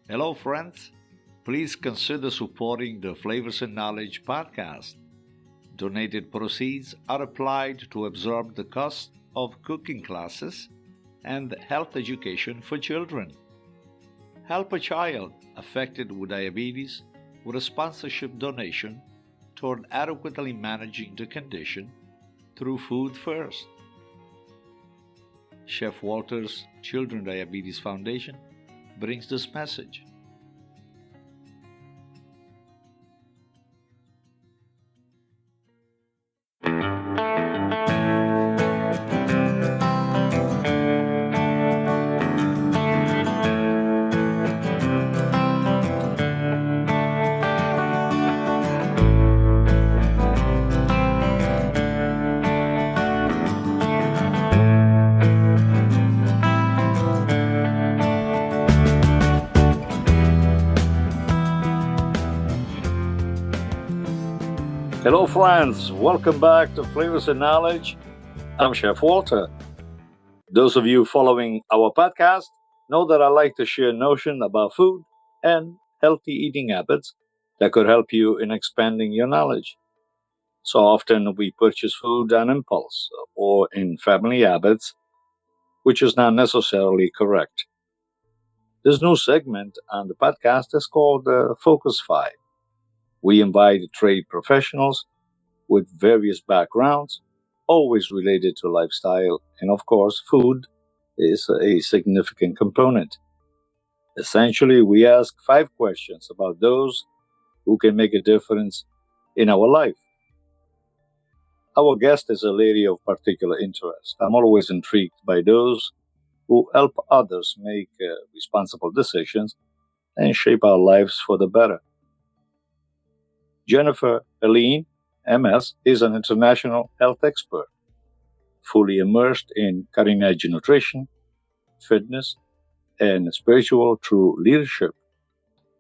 Hello, friends. Please consider supporting the Flavors and Knowledge podcast. Donated proceeds are applied to absorb the cost of cooking classes and health education for children. Help a child affected with diabetes with a sponsorship donation toward adequately managing the condition through Food First. Chef Walter's Children Diabetes Foundation brings this message. Hello, friends. Welcome back to Flavors and Knowledge. I'm Chef Walter. Those of you following our podcast know that I like to share notions about food and healthy eating habits that could help you in expanding your knowledge. So often we purchase food on impulse or in family habits, which is not necessarily correct. This new segment on the podcast is called Focus 5. We invite trade professionals with various backgrounds, always related to lifestyle, and of course, food is a significant component. Essentially, we ask 5 questions about those who can make a difference in our life. Our guest is a lady of particular interest. I'm always intrigued by those who help others make responsible decisions and shape our lives for the better. Jennifer Helene, MS, is an international health expert, fully immersed in cutting-edge nutrition, fitness, and spiritual true leadership.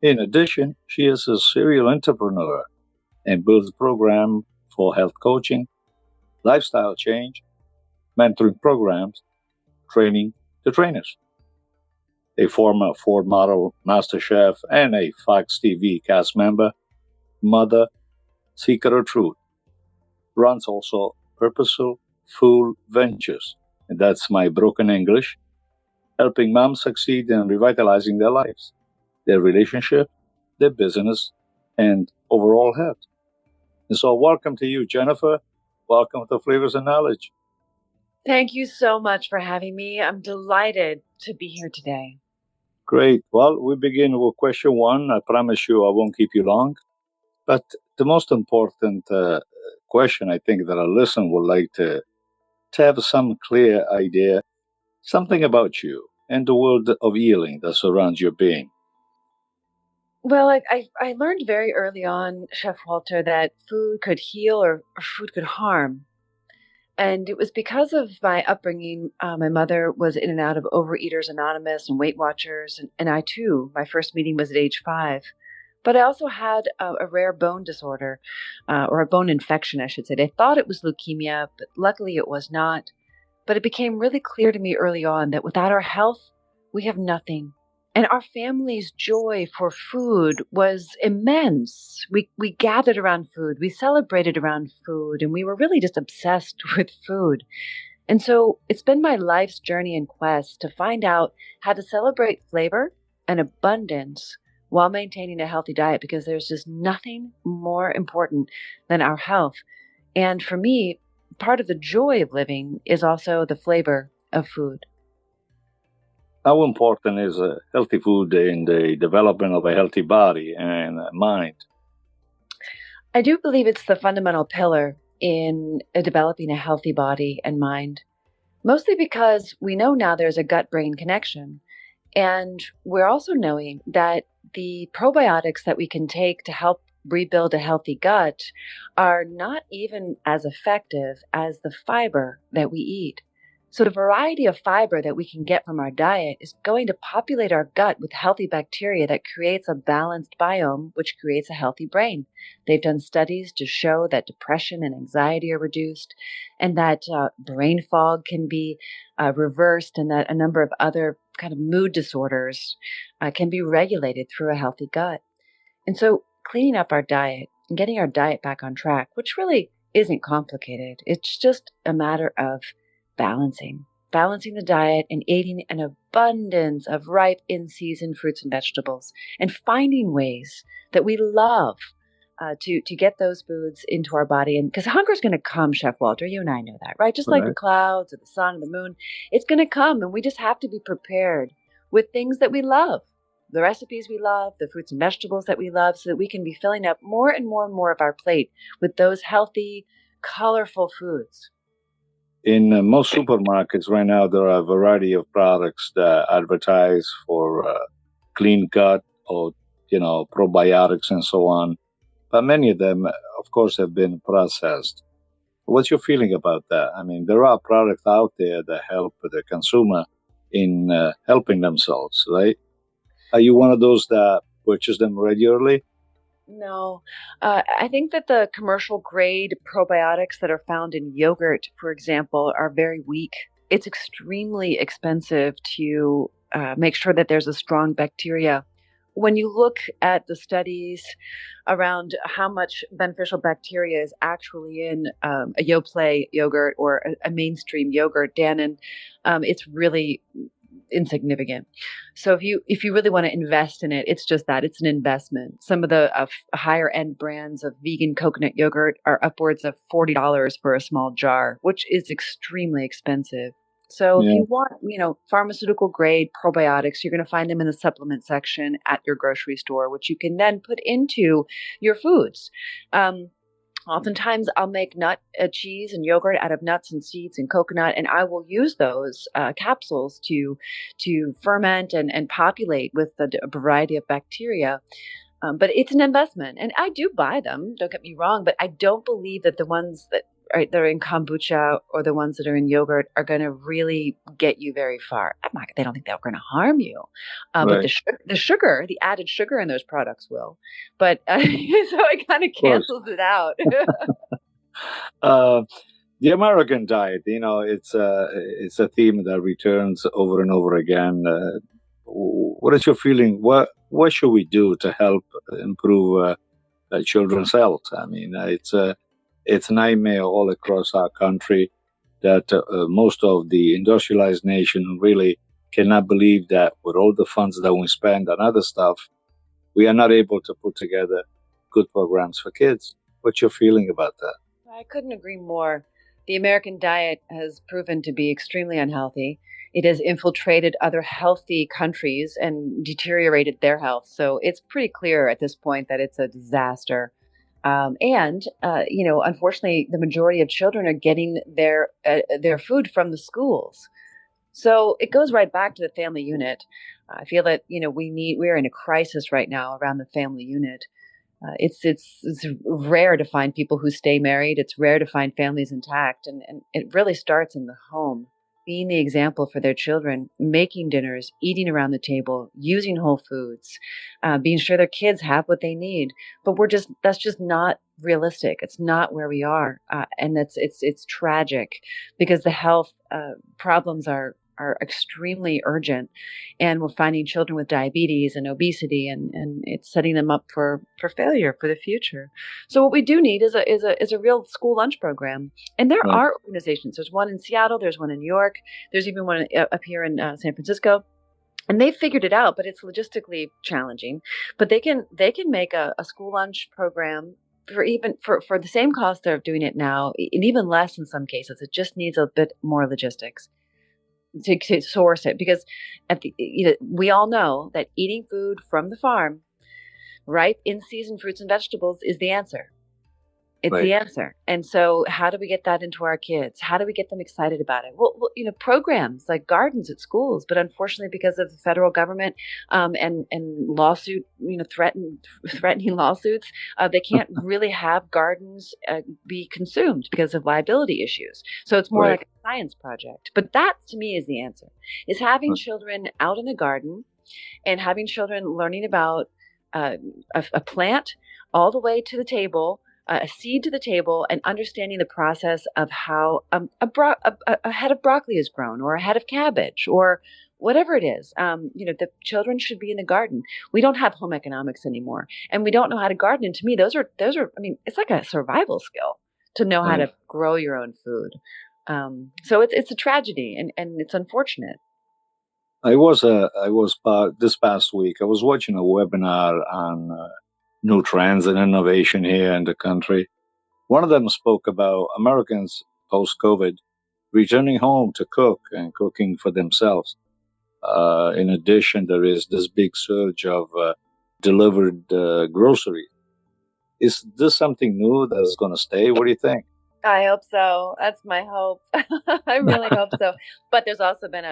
In addition, she is a serial entrepreneur and builds programs for health coaching, lifestyle change, mentoring programs, training the trainers. A former Ford model, master chef, and a Fox TV cast member, mother, seeker of truth, runs also Purposeful Food Ventures, and that's my broken English, helping moms succeed in revitalizing their lives, their relationship, their business, and overall health. And so welcome to you, Jennifer. Welcome to Flavors and Knowledge. Thank you so much for having me. I'm delighted to be here today. Great. Well, we begin with question 1. I promise you I won't keep you long. But the most important question I think that a listener would like to have some clear idea, something about you and the world of healing that surrounds your being. Well, I learned very early on, Chef Walter, that food could heal or food could harm. And it was because of my upbringing. My mother was in and out of Overeaters Anonymous and Weight Watchers. And I, too, my first meeting was at age 5. But I also had a rare bone disorder, or a bone infection, I should say. They thought it was leukemia, but luckily it was not. But it became really clear to me early on that without our health, we have nothing. And our family's joy for food was immense. We gathered around food, we celebrated around food, and we were really just obsessed with food. And so it's been my life's journey and quest to find out how to celebrate flavor and abundance while maintaining a healthy diet, because there's just nothing more important than our health. And for me, part of the joy of living is also the flavor of food. How important is healthy food in the development of a healthy body and mind? I do believe it's the fundamental pillar in developing a healthy body and mind, mostly because we know now there's a gut-brain connection. And we're also knowing that the probiotics that we can take to help rebuild a healthy gut are not even as effective as the fiber that we eat. So the variety of fiber that we can get from our diet is going to populate our gut with healthy bacteria that creates a balanced biome, which creates a healthy brain. They've done studies to show that depression and anxiety are reduced, and that brain fog can be reversed, and that a number of other kind of mood disorders can be regulated through a healthy gut. And so cleaning up our diet and getting our diet back on track, which really isn't complicated, it's just a matter of balancing the diet and eating an abundance of ripe in-season fruits and vegetables, and finding ways that we love to get those foods into our body. And because hunger is going to come, Chef Walter, you and I know that, right? Just like the Right. clouds or the sun, the moon, it's going to come, and we just have to be prepared with things that we love, the recipes we love, the fruits and vegetables that we love, so that we can be filling up more and more and more of our plate with those healthy, colorful foods. In most supermarkets right now, there are a variety of products that advertise for clean gut or, probiotics and so on. But many of them, of course, have been processed. What's your feeling about that? I mean, there are products out there that help the consumer in helping themselves, right? Are you one of those that purchase them regularly? No, I think that the commercial grade probiotics that are found in yogurt, for example, are very weak. It's extremely expensive to make sure that there's a strong bacteria. When you look at the studies around how much beneficial bacteria is actually in a Yoplait yogurt or a mainstream yogurt, Dannon, it's really insignificant. So if you really want to invest in it, it's just that it's an investment. Some of the higher end brands of vegan coconut yogurt are upwards of $40 for a small jar, which is extremely expensive. So if Yeah. you want, pharmaceutical grade probiotics, you're going to find them in the supplement section at your grocery store, which you can then put into your foods. Oftentimes, I'll make nut cheese and yogurt out of nuts and seeds and coconut, and I will use those capsules to ferment and populate with a variety of bacteria. But it's an investment, and I do buy them. Don't get me wrong, but I don't believe that the ones that are in kombucha or the ones that are in yogurt are going to really get you very far. They don't think they're going to harm you, but Right. the sugar, the added sugar in those products will. But so it kind of Of course. cancels it out. Uh, the American diet, it's a theme that returns over and over again. What is your feeling? What should we do to help improve children's health? I mean, it's a nightmare all across our country that most of the industrialized nation really cannot believe that with all the funds that we spend on other stuff, we are not able to put together good programs for kids. What's your feeling about that? I couldn't agree more. The American diet has proven to be extremely unhealthy. It has infiltrated other healthy countries and deteriorated their health. So it's pretty clear at this point that it's a disaster. Unfortunately, the majority of children are getting their food from the schools. So it goes right back to the family unit. I feel that we're in a crisis right now around the family unit. It's rare to find people who stay married. It's rare to find families intact, and it really starts in the home. Being the example for their children, making dinners, eating around the table, using whole foods, being sure their kids have what they need. But that's just not realistic. It's not where we are, and it's tragic because the health problems are extremely urgent, and we're finding children with diabetes and obesity, and it's setting them up for failure for the future. So what we do need is a real school lunch program, and there Right. are organizations. There's one in Seattle, there's one in New York, there's even one up here in San Francisco. And they figured it out, but it's logistically challenging. But they can make a school lunch program for the same cost they're doing it now, and even less in some cases. It just needs a bit more logistics to source it, because we all know that eating food from the farm, ripe in season fruits and vegetables, is the answer. It's Right. the answer. And so how do we get that into our kids? How do we get them excited about it? Well, programs like gardens at schools, but unfortunately, because of the federal government and lawsuit, threatening lawsuits, they can't really have gardens be consumed because of liability issues. So it's more Right. like a science project. But that, to me, is the answer, is having Right. children out in the garden and having children learning about uh, a plant all the way to the table, a seed to the table, and understanding the process of how a head of broccoli is grown, or a head of cabbage, or whatever it is. The children should be in the garden. We don't have home economics anymore, and we don't know how to garden. And to me, those are. I mean, it's like a survival skill to know how Right. to grow your own food. So it's a tragedy, and it's unfortunate. This past week, I was watching a webinar on new trends and innovation here in the country. One of them spoke about Americans post COVID returning home to cook and cooking for themselves. In addition, there is this big surge of delivered groceries. Is this something new that's going to stay? What do you think? I hope so. That's my hope. I really hope so. But there's also been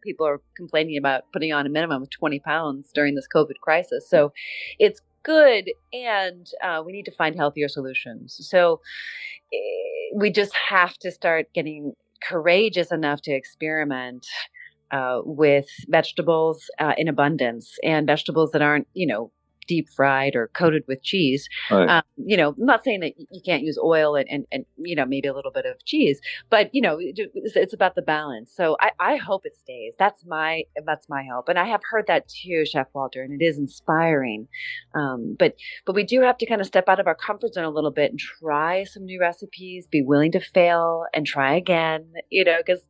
people are complaining about putting on a minimum of 20 pounds during this COVID crisis. So it's good. And we need to find healthier solutions. So we just have to start getting courageous enough to experiment with vegetables in abundance, and vegetables that aren't, deep fried or coated with cheese. Right. I'm not saying that you can't use oil and maybe a little bit of cheese, but it's about the balance. So I hope it stays. That's my hope, and I have heard that too, Chef Walter, and it is inspiring. But we do have to kind of step out of our comfort zone a little bit and try some new recipes. Be willing to fail and try again. Because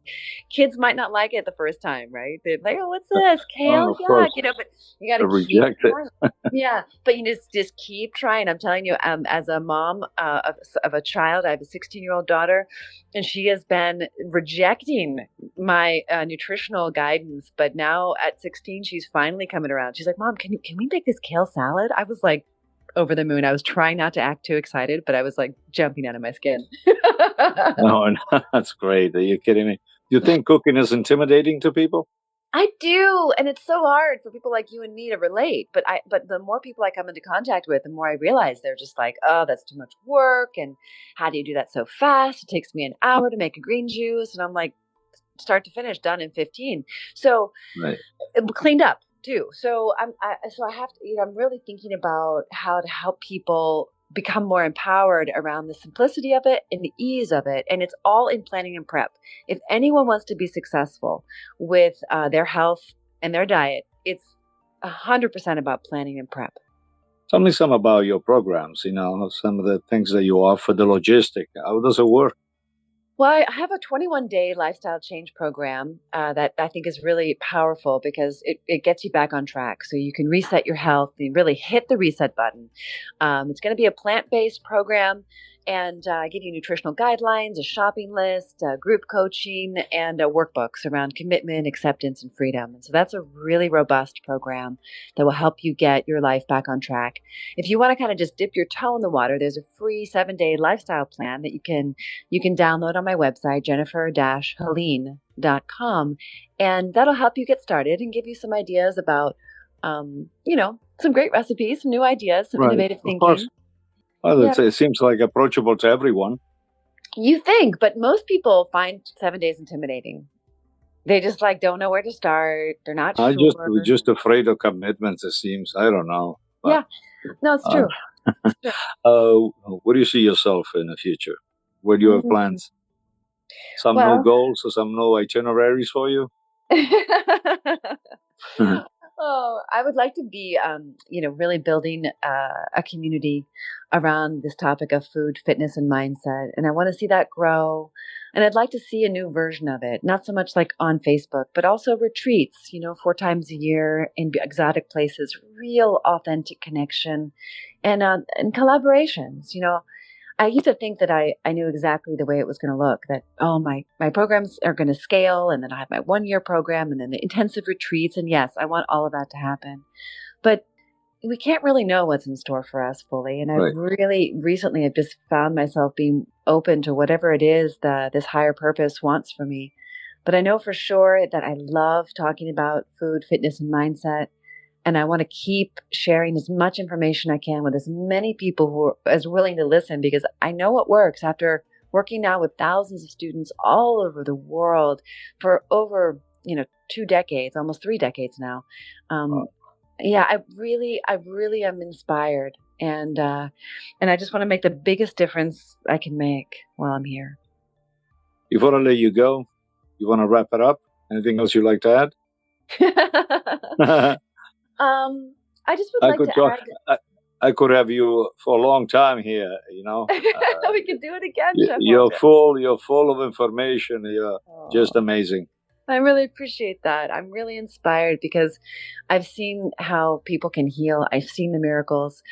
kids might not like it the first time, right? They're like, "Oh, what's this? Kale? Of Yuck!" course, But you got I to keep reject it. trying. Yeah, but you just keep trying. I'm telling you, as a mom of a child, I have a 16-year-old daughter, and she has been rejecting my nutritional guidance. But now at 16, she's finally coming around. She's like, "Mom, can we make this kale salad?" I was like over the moon. I was trying not to act too excited, but I was like jumping out of my skin. No, no, that's great. Are you kidding me? You think cooking is intimidating to people? I do, and it's so hard for people like you and me to relate. But the more people I come into contact with, the more I realize they're just like, "Oh, that's too much work, and how do you do that so fast? It takes me an hour to make a green juice," and I'm like, start to finish, done in 15. So Right. cleaned up too. So I have to, I'm really thinking about how to help people become more empowered around the simplicity of it and the ease of it. And it's all in planning and prep. If anyone wants to be successful with their health and their diet, it's 100% about planning and prep. Tell me some about your programs, some of the things that you offer, the logistic. How does it work? Well, I have a 21-day lifestyle change program that I think is really powerful because it gets you back on track. So you can reset your health and really hit the reset button. It's going to be a plant-based program, and I give you nutritional guidelines, a shopping list, group coaching, and workbooks around commitment, acceptance, and freedom. And so that's a really robust program that will help you get your life back on track. If you want to kind of just dip your toe in the water, there's a free 7-day lifestyle plan that you can download on my website, jennifer-helene.com, and that'll help you get started and give you some ideas about, some great recipes, some new ideas, some Right. innovative Of course. thinking. Well, Yeah, it seems like approachable to everyone. you think, but most people find 7 days intimidating. They just like don't know where to start. They're not sure. We're just afraid of commitments, it seems. I don't know. But Yeah, no, it's uh, true. It's true. where do you see yourself in the future? Where do you have Mm, plans? Some new well, goals or some new itineraries for you? Oh, I would like to be, really building a community around this topic of food, fitness, and mindset. And I want to see that grow. And I'd like to see a new version of it, not so much like on Facebook, but also retreats, 4 times a year in exotic places, real authentic connection and collaborations. I used to think that I knew exactly the way it was going to look, that, oh, my programs are going to scale, and then I have my 1-year program and then the intensive retreats. And yes, I want all of that to happen. But, we can't really know what's in store for us fully. And Right. recently, I've just found myself being open to whatever it is that this higher purpose wants for me. But I know for sure that I love talking about food, fitness, and mindset. And I want to keep sharing as much information I can with as many people who are as willing to listen, because I know what works after working now with thousands of students all over the world for over, 2 decades, almost 3 decades now. Wow. Yeah, I really am inspired, and I just want to make the biggest difference I can make while I'm here. Before I let you go, you want to wrap it up? Anything else you'd like to add? I just would I like could to talk. add. I, I could have you for a long time here. You know, We could do it again, Chef you're Walter. full. You're full of information. You're just Oh, amazing. I really appreciate that. I'm really inspired because I've seen how people can heal. I've seen the miracles.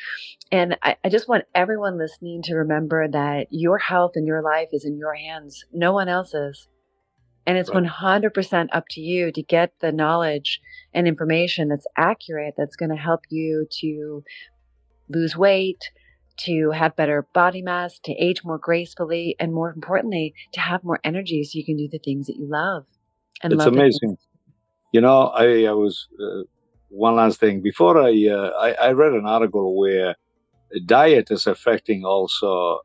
And I just want everyone listening to remember that your health and your life is in your hands, no one else's. And it's Right. 100% up to you to get the knowledge and information that's accurate, that's going to help you to lose weight, to have better body mass, to age more gracefully, and more importantly, to have more energy so you can do the things that you love and It's love the things. amazing. You know, I was one last thing before I read an article where diet is affecting also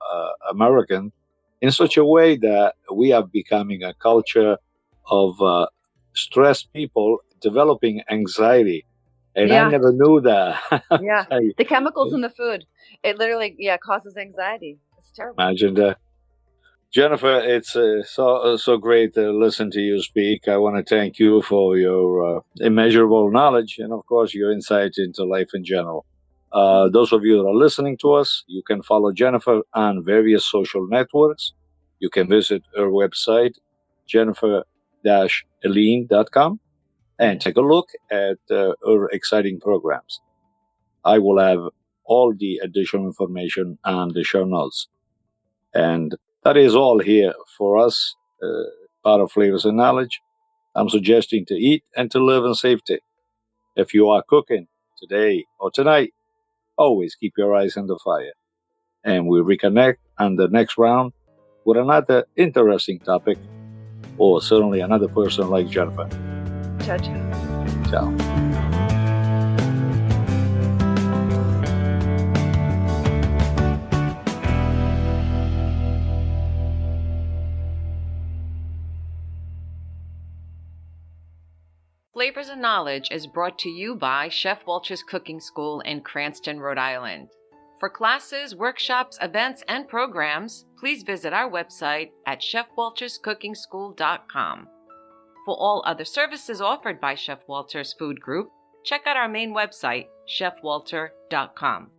American in such a way that we are becoming a culture of stressed people developing anxiety, and I Yeah, never knew that. yeah. The chemicals in the food, it literally, yeah, causes anxiety. It's terrible. Imagine that. Jennifer, it's so great to listen to you speak. I want to thank you for your immeasurable knowledge and, of course, your insight into life in general. Those of you that are listening to us, you can follow Jennifer on various social networks. You can visit her website, jennifer-helene.com, and Yes. take a look at her exciting programs. I will have all the additional information on the show notes. And that is all here for us, part of Flavors and Knowledge. I'm suggesting to eat and to live in safety. If you are cooking today or tonight, always keep your eyes on the fire. And we reconnect on the next round with another interesting topic, or certainly another person like Jennifer. Ciao, ciao. Ciao. Flavors and Knowledge is brought to you by Chef Walter's Cooking School in Cranston, Rhode Island. For classes, workshops, events, and programs, please visit our website at chefwalterscookingschool.com. For all other services offered by Chef Walter's Food Group, check out our main website, chefwalter.com.